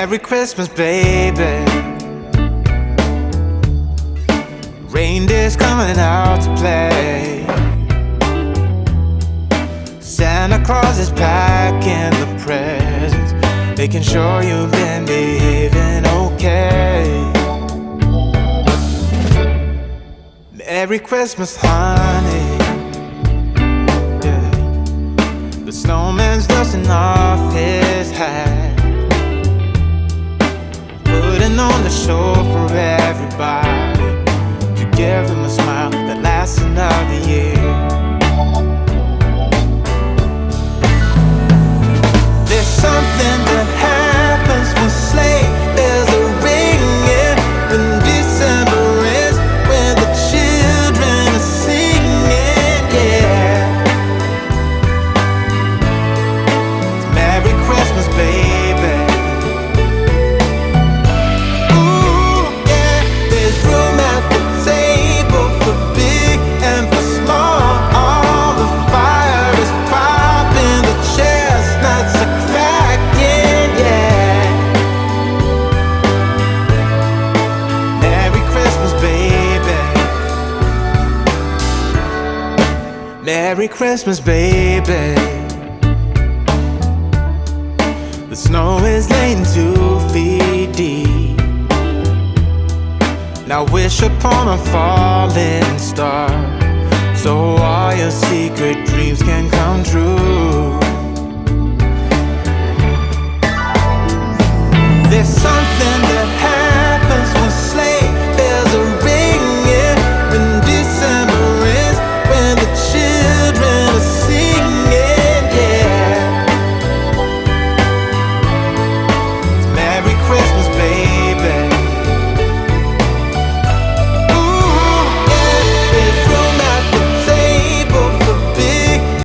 Merry Christmas, baby. Reindeer's coming out to play. Santa Claus is packing the presents, making sure you've been behaving okay. Merry Christmas, honey. Yeah. The snowman's dusting off his hat, putting on the show for everybody, to give them a smile that lasts another year. There's something that happens when sleigh bells are ringing, when December ends, when the children are singing, yeah. It's Merry Christmas, baby. Ooh, yeah. There's room at the table for big and for small. All the fire is popping, the chestnuts are cracking, yeah. Merry Christmas, baby. Merry Christmas, baby. The snow is laying 2 feet deep. Now wish upon a falling star, so all your secret dreams can come true. There's